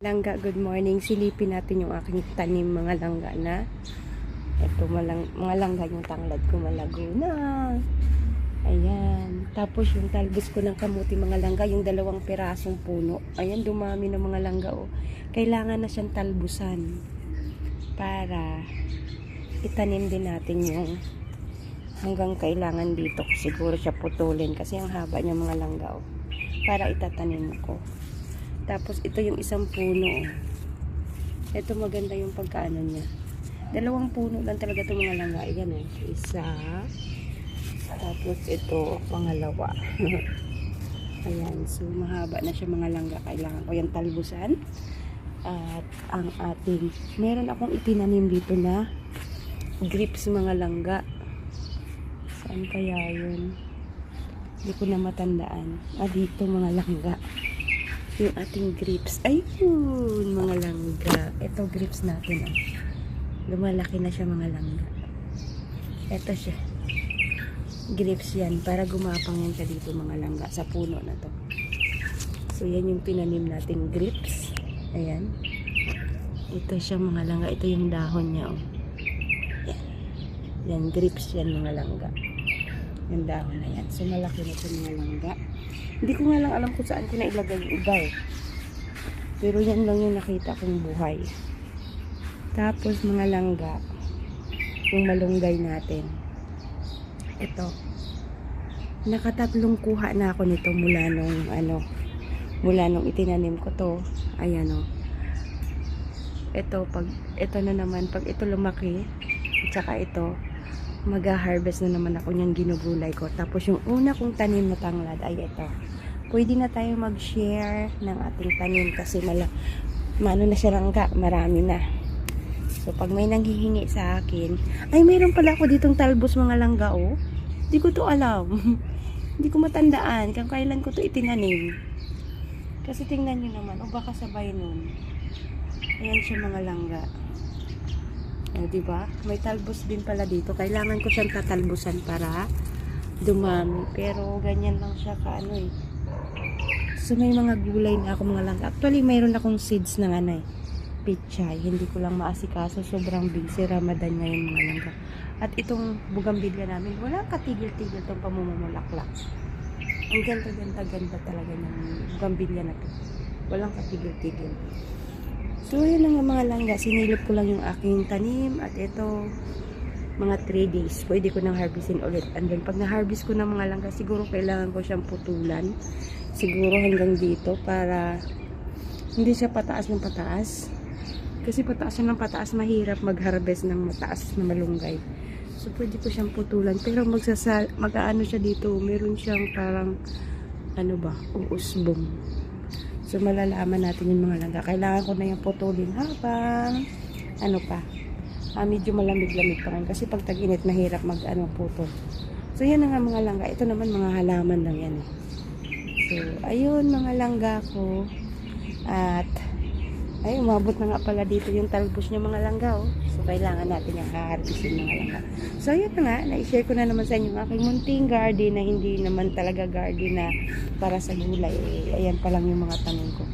Langga, good morning. Silipin natin yung aking tanim mga langga na. Ito, mga langga yung tanglad ko malago na. Ayan. Tapos yung talbos ko ng kamuti mga langga, yung 2 pirasong puno. Ayan, dumami ng mga langga. Oh. Kailangan na siyang talbusan para itanim din natin yung hanggang kailangan dito. Siguro siya putulin kasi ang haba niya mga langga. Oh. Para itatanim ko. Tapos ito yung isang puno. Ito maganda yung pagkaano niya. 2 puno lang talaga itong mga langga. Ayan eh. Isa. Tapos ito, pangalawa. Ayan. So mahaba na siya mga langga. Kailangan ko yung talbusan. At ang ating, meron akong itinanim dito na grapes mga langga. Saan kaya yun? Hindi ko na matandaan. Dito mga langga. Yung ating grapes. Ayun, mga langga. Ito grapes natin. Lumalaki na siya mga langga. Ito siya. Grapes yan. Para gumapang yan siya dito mga langga. Sa puno na to. So yan yung pinanim nating grapes. Ayan. Ito siya mga langga. Ito yung dahon niya. Yan. Yan grapes yan mga langga. Yung dahon na yan. So malaki na siya mga langga. Hindi ko nga lang alam kung saan ko na ilagay yung iba eh. Pero yan lang yung nakita kong buhay. Tapos mga langga, yung malunggay natin. Ito. Nakatatlong kuha na ako nito mula nung itinanim ko to. Ayan o. Ito na naman, pag ito lumaki, at saka ito, mag-harvest na naman ako niyan, ginugulay ko. Tapos yung una kong tanim na tanglad ay ito. Pwede na tayo mag-share ng ating tanim kasi mano na siya langga, marami na. So pag may nanghihingi sa akin, ay mayroon pala ako ditong talbos mga langga oh. Hindi ko to alam. Hindi ko matandaan kung kailan ko to itinanim. Kasi tingnan nyo naman, baka sabay nun. Ayan siya mga langga. Diba? May talbos din pala dito. Kailangan ko siyang tatalbusan para dumami. Pero ganyan lang siya kaano eh. So may mga gulay na ako mga langga. Actually mayroon akong seeds ng pichay. Hindi ko lang maasikaso. Sobrang busy Ramadan ngayon mga langga. At itong bugambilya namin, walang katigil-tigil itong pamumulaklak. Ang ganda-ganda talaga ng bugambilya na to. Walang katigil-tigil. So, yun lang mga langga. Sinilip ko lang yung aking tanim. At ito, mga 3 days. Pwede ko nang harvestin ulit. And then, pag na-harvest ko ng mga langga, siguro kailangan ko siyang putulan. Siguro hanggang dito para hindi siya pataas ng pataas. Kasi pataas siya ng pataas, mahirap mag-harvest ng mataas na malunggay. So, pwede ko siyang putulan. Pero mag-aano siya dito. Meron siyang parang, uusbong. So, malalaman natin yung mga langga. Kailangan ko na yung putulin habang, medyo malamig-lamig pa rin. Kasi pag tag-init, mahirap putol. So, yan na nga mga langga. Ito naman mga halaman lang yan. So, ayun mga langga ko. At, umabot na nga pala dito yung talbos niya mga langga. So, kailangan natin yung haharbisin mga langga. So, yun na nga. Na-share ko na naman sa inyo yung aking munting garden na hindi naman talaga garden na para sa gulay. Ayan pa lang yung mga tanim ko.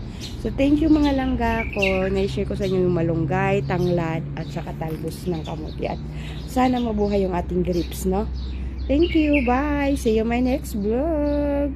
So, thank you mga langga ko. Na-share ko sa inyo yung malunggay, tanglad, at saka talbos ng kamuti. At sana mabuhay yung ating grapes, no? Thank you. Bye. See you my next vlog.